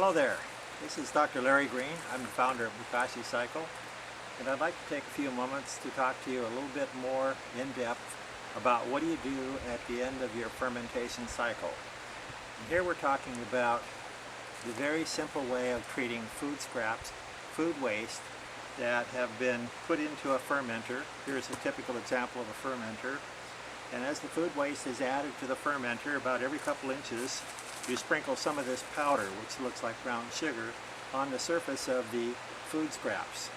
Hello there, this is Dr. Larry Green. I'm the founder of Bokashi Cycle, and I'd like to take a few moments to talk to you a little bit more in depth about what do you do at the end of your fermentation cycle. And here we're talking about the very simple way of treating food scraps, food waste that have been put into a fermenter. Here's a typical example of a fermenter. And as the food waste is added to the fermenter, about every couple inches, you sprinkle some of this powder, which looks like brown sugar, on the surface of the food scraps.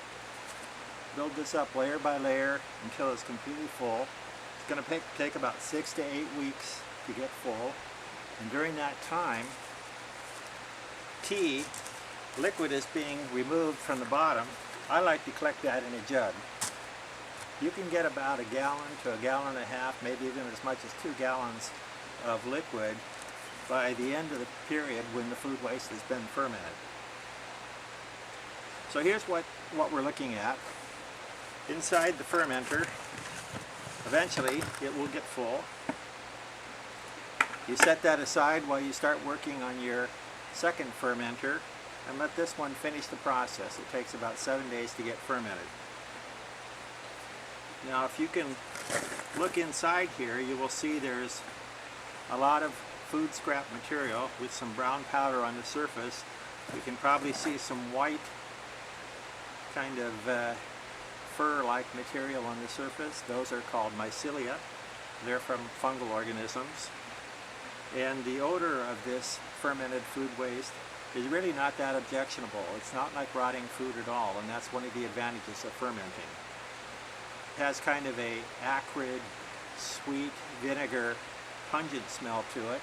Build this up layer by layer until it's completely full. It's going to take about 6 to 8 weeks to get full. And during that time, tea, liquid is being removed from the bottom. I like to collect that in a jug. You can get about a gallon to a gallon and a half, maybe even as much as 2 gallons of liquid by the end of the period when the food waste has been fermented. So here's what we're looking at. Inside the fermenter, eventually it will get full. You set that aside while you start working on your second fermenter and let this one finish the process. It takes about 7 days to get fermented. Now if you can look inside here, you will see there's a lot of food scrap material with some brown powder on the surface. You can probably see some white kind of fur-like material on the surface. Those are called mycelia. They're from fungal organisms. And the odor of this fermented food waste is really not that objectionable. It's not like rotting food at all, and that's one of the advantages of fermenting. It has kind of a acrid, sweet, vinegar, pungent smell to it.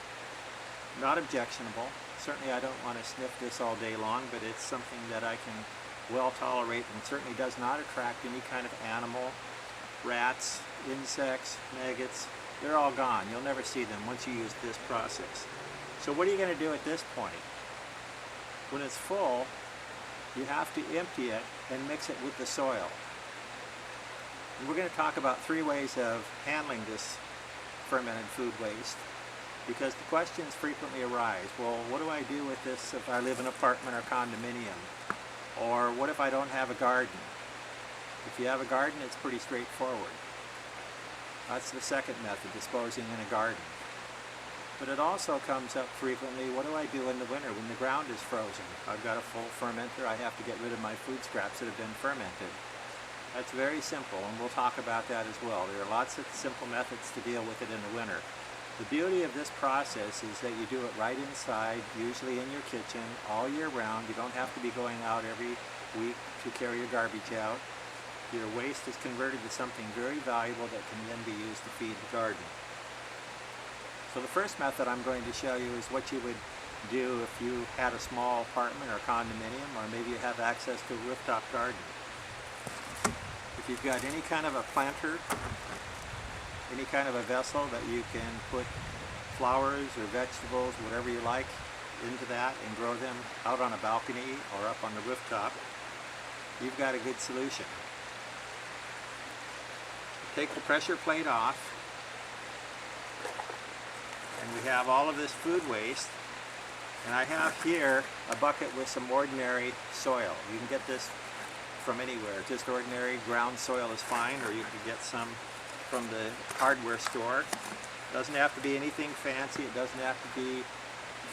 Not objectionable. Certainly I don't want to sniff this all day long, but it's something that I can well tolerate and certainly does not attract any kind of animal, rats, insects, maggots. They're all gone. You'll never see them once you use this process. So what are you going to do at this point? When it's full, you have to empty it and mix it with the soil. And we're going to talk about 3 ways of handling this fermented food waste, because the questions frequently arise. Well, what do I do with this if I live in an apartment or condominium? Or what if I don't have a garden? If you have a garden, it's pretty straightforward. That's the second method, disposing in a garden. But it also comes up frequently, what do I do in the winter when the ground is frozen? I've got a full fermenter, I have to get rid of my food scraps that have been fermented. That's very simple, and we'll talk about that as well. There are lots of simple methods to deal with it in the winter. The beauty of this process is that you do it right inside, usually in your kitchen, all year round. You don't have to be going out every week to carry your garbage out. Your waste is converted to something very valuable that can then be used to feed the garden. So the first method I'm going to show you is what you would do if you had a small apartment or condominium, or maybe you have access to a rooftop garden. If you've got any kind of a planter, any kind of a vessel that you can put flowers or vegetables, whatever you like, into that and grow them out on a balcony or up on the rooftop, you've got a good solution. Take the pressure plate off, and we have all of this food waste, and I have here a bucket with some ordinary soil. You can get this from anywhere. Just ordinary ground soil is fine, or you can get some from the hardware store. It doesn't have to be anything fancy. It doesn't have to be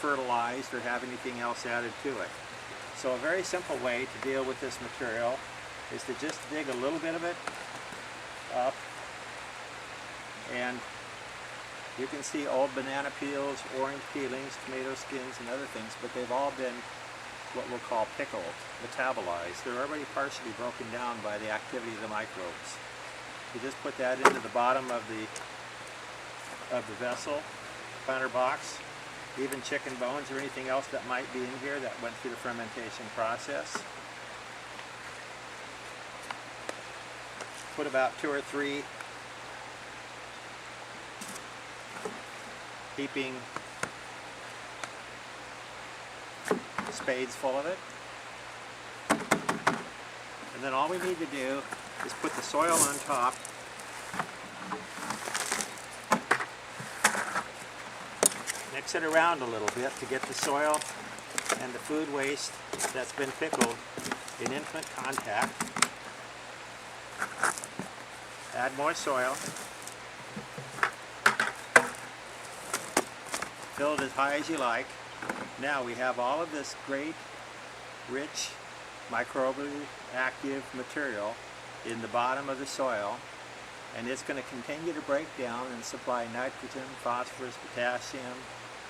fertilized or have anything else added to it. So a very simple way to deal with this material is to just dig a little bit of it up, and you can see old banana peels, orange peelings, tomato skins, and other things, but they've all been what we'll call pickled, metabolized. They're already partially broken down by the activity of the microbes. You just put that into the bottom of the vessel, planter box. Even chicken bones or anything else that might be in here that went through the fermentation process. Put about 2 or 3 heaping spades full of it. And then all we need to do is put the soil on top, mix it around a little bit to get the soil and the food waste that's been pickled in intimate contact. Add more soil. Fill it as high as you like. Now we have all of this great, rich, microbially active material in the bottom of the soil, and it's going to continue to break down and supply nitrogen, phosphorus, potassium,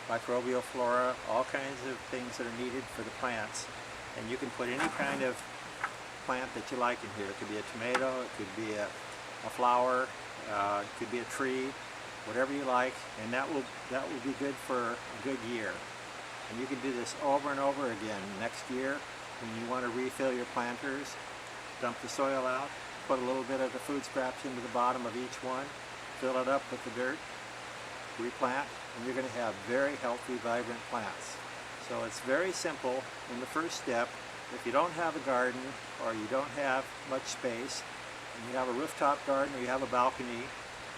microbial flora, all kinds of things that are needed for the plants. And you can put any kind of plant that you like in here. It could be a tomato, it could be a flower, it could be a tree, whatever you like, and that will be good for a good year. And you can do this over and over again next year when you want to refill your planters. Dump the soil out, put a little bit of the food scraps into the bottom of each one, fill it up with the dirt, replant, and you're going to have very healthy, vibrant plants. So it's very simple in the first step. If you don't have a garden or you don't have much space, and you have a rooftop garden or you have a balcony,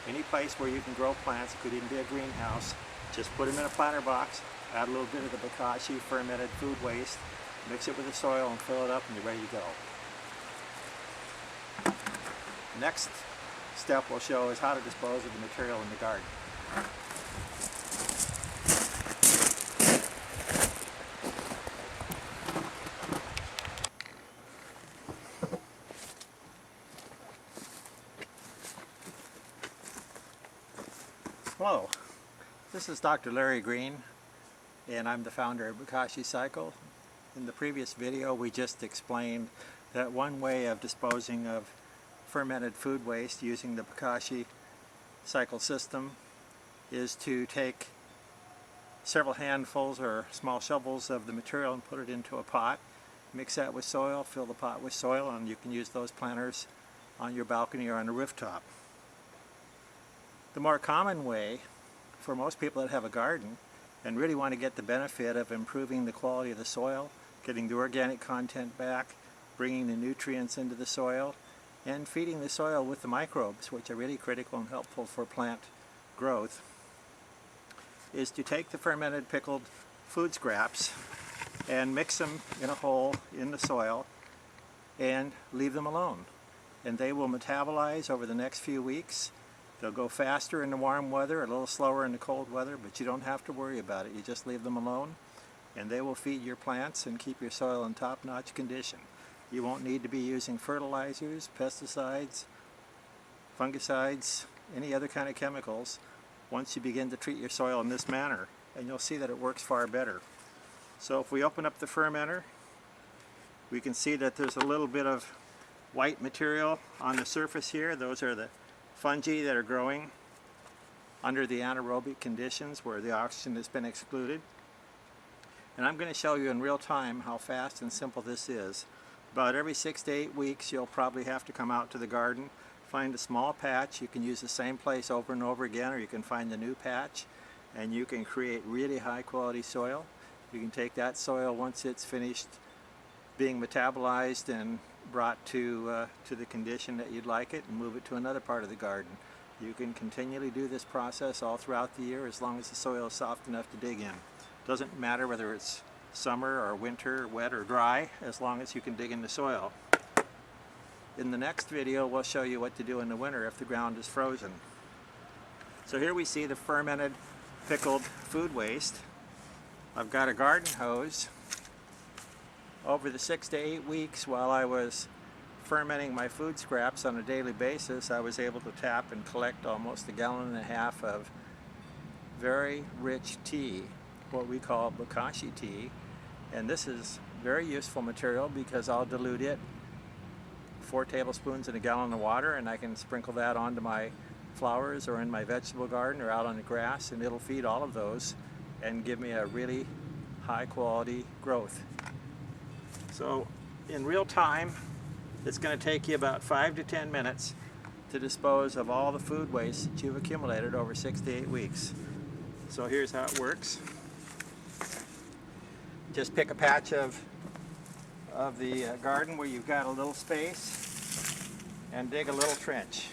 any place where you can grow plants, it could even be a greenhouse, just put them in a planter box, add a little bit of the Bokashi fermented food waste, mix it with the soil and fill it up, and you're ready to go. Next step we'll show is how to dispose of the material in the garden. Hello, this is Dr. Larry Green, and I'm the founder of Bokashi Cycle. In the previous video we just explained that one way of disposing of fermented food waste using the Bokashi cycle system is to take several handfuls or small shovels of the material and put it into a pot, mix that with soil, fill the pot with soil, and you can use those planters on your balcony or on a rooftop. The more common way for most people that have a garden and really want to get the benefit of improving the quality of the soil, getting the organic content back, bringing the nutrients into the soil, and feeding the soil with the microbes, which are really critical and helpful for plant growth, is to take the fermented pickled food scraps and mix them in a hole in the soil and leave them alone. And they will metabolize over the next few weeks. They'll go faster in the warm weather, a little slower in the cold weather, but you don't have to worry about it. You just leave them alone, and they will feed your plants and keep your soil in top-notch condition. You won't need to be using fertilizers, pesticides, fungicides, any other kind of chemicals once you begin to treat your soil in this manner, and you'll see that it works far better. So if we open up the fermenter, we can see that there's a little bit of white material on the surface here. Those are the fungi that are growing under the anaerobic conditions where the oxygen has been excluded. And I'm going to show you in real time how fast and simple this is. About every 6 to 8 weeks you'll probably have to come out to the garden, find a small patch. You can use the same place over and over again, or you can find a new patch, and you can create really high quality soil. You can take that soil once it's finished being metabolized and brought to the condition that you'd like it and move it to another part of the garden. You can continually do this process all throughout the year as long as the soil is soft enough to dig in. Doesn't matter whether it's summer or winter, wet or dry, as long as you can dig in the soil. In the next video we'll show you what to do in the winter if the ground is frozen. So here we see the fermented pickled food waste. I've got a garden hose. Over the 6 to 8 weeks while I was fermenting my food scraps on a daily basis, I was able to tap and collect almost 1.5 gallons of very rich tea, what we call Bokashi tea. And this is very useful material because I'll dilute it 4 tablespoons in 1 gallon of water, and I can sprinkle that onto my flowers or in my vegetable garden or out on the grass, and it'll feed all of those and give me a really high quality growth. So in real time it's going to take you about 5 to 10 minutes to dispose of all the food waste that you've accumulated over 6 to 8 weeks. So here's how it works. Just pick a patch of the garden where you've got a little space and dig a little trench.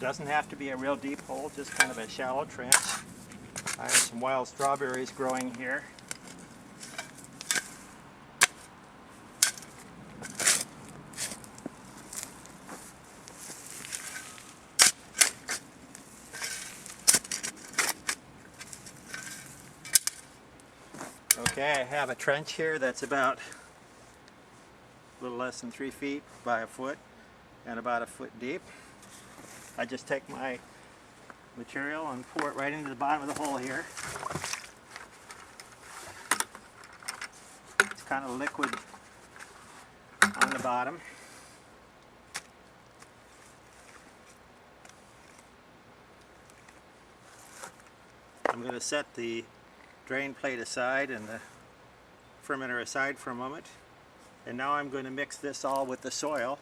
Doesn't have to be a real deep hole, just kind of a shallow trench. I have some wild strawberries growing here. Okay, I have a trench here that's about a little less than 3 feet by a foot and about a foot deep. I just take my material and pour it right into the bottom of the hole here. It's kind of liquid on the bottom. I'm going to set the drain plate aside and the fermenter aside for a moment. And now I'm going to mix this all with the soil,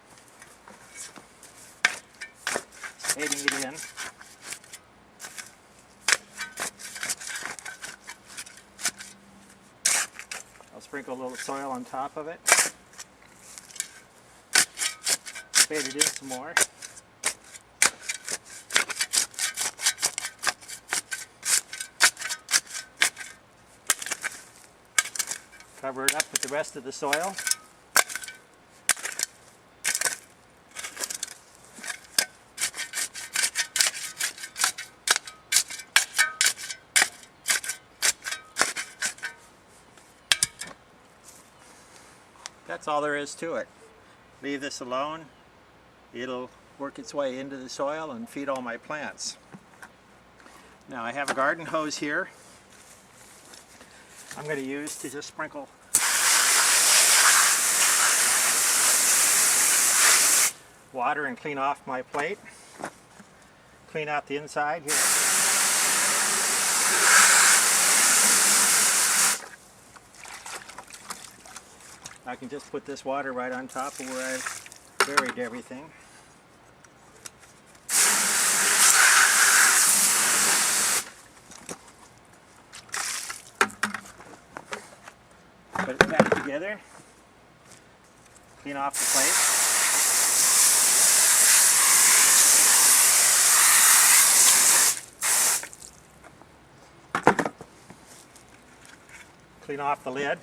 aiding it in. I'll sprinkle a little soil on top of it. Fade it in some more. Cover it up with the rest of the soil. That's all there is to it. Leave this alone. It'll work its way into the soil and feed all my plants. Now I have a garden hose here. I'm going to use to just sprinkle water and clean off my plate. Clean out the inside here. I can just put this water right on top of where I've buried everything. Put it back together. Clean off the plate. Clean off the lid.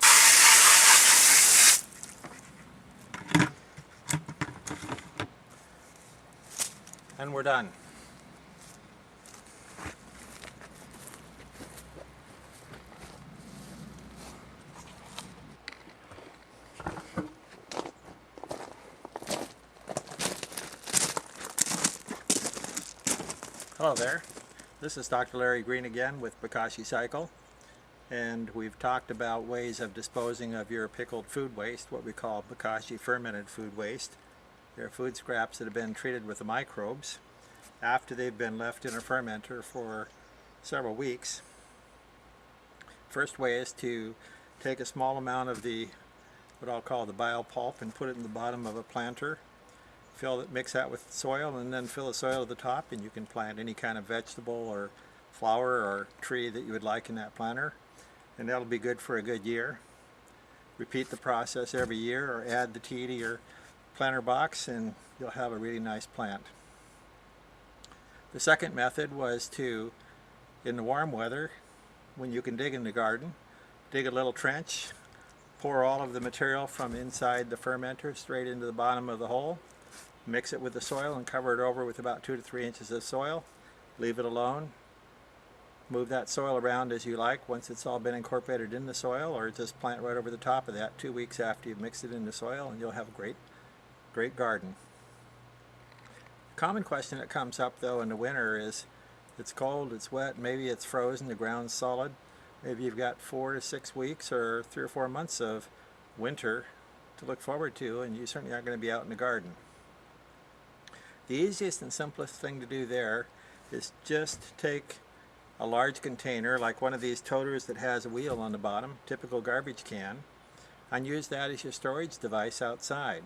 And we're done. Hello there, this is Dr. Larry Green again with Bokashi Cycle, and we've talked about ways of disposing of your pickled food waste, what we call Bokashi fermented food waste. They're food scraps that have been treated with the microbes after they've been left in a fermenter for several weeks. First way is to take a small amount of what I'll call the bio-pulp and put it in the bottom of a planter. Mix that with soil and then fill the soil to the top, and you can plant any kind of vegetable or flower or tree that you would like in that planter, and that'll be good for a good year. Repeat the process every year or add the tea to your planter box and you'll have a really nice plant. The second method was to, in the warm weather, when you can dig in the garden, dig a little trench, pour all of the material from inside the fermenter straight into the bottom of the hole, mix it with the soil and cover it over with about 2 to 3 inches of soil. Leave it alone. Move that soil around as you like once it's all been incorporated in the soil, or just plant right over the top of that 2 weeks after you've mixed it in the soil, and you'll have a great garden. Common question that comes up though in the winter is, it's cold, it's wet, maybe it's frozen, the ground's solid. Maybe you've got 4 to 6 weeks or 3 or 4 months of winter to look forward to, and you certainly aren't going to be out in the garden. The easiest and simplest thing to do there is just take a large container, like one of these toters that has a wheel on the bottom, typical garbage can, and use that as your storage device outside.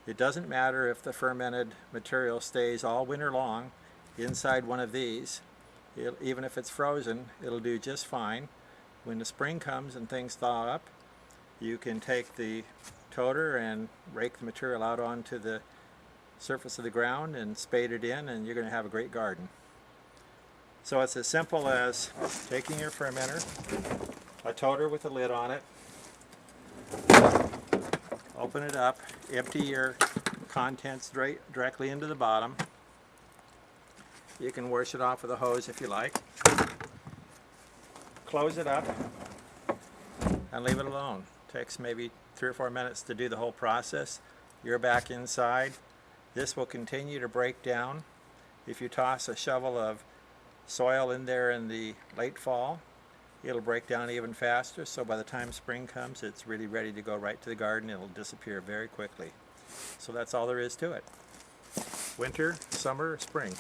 It doesn't matter if the fermented material stays all winter long inside one of these. Even if it's frozen, it'll do just fine. When the spring comes and things thaw up, you can take the toter and rake the material out onto the surface of the ground and spade it in, and you're going to have a great garden. So it's as simple as taking your fermenter, a toter with a lid on it, open it up, empty your contents directly into the bottom. You can wash it off with a hose if you like. Close it up and leave it alone. Takes maybe 3 or 4 minutes to do the whole process. You're back inside. This will continue to break down. If you toss a shovel of soil in there in the late fall, it'll break down even faster, so by the time spring comes it's really ready to go right to the garden. It'll disappear very quickly. So that's all there is to it. Winter, summer, spring.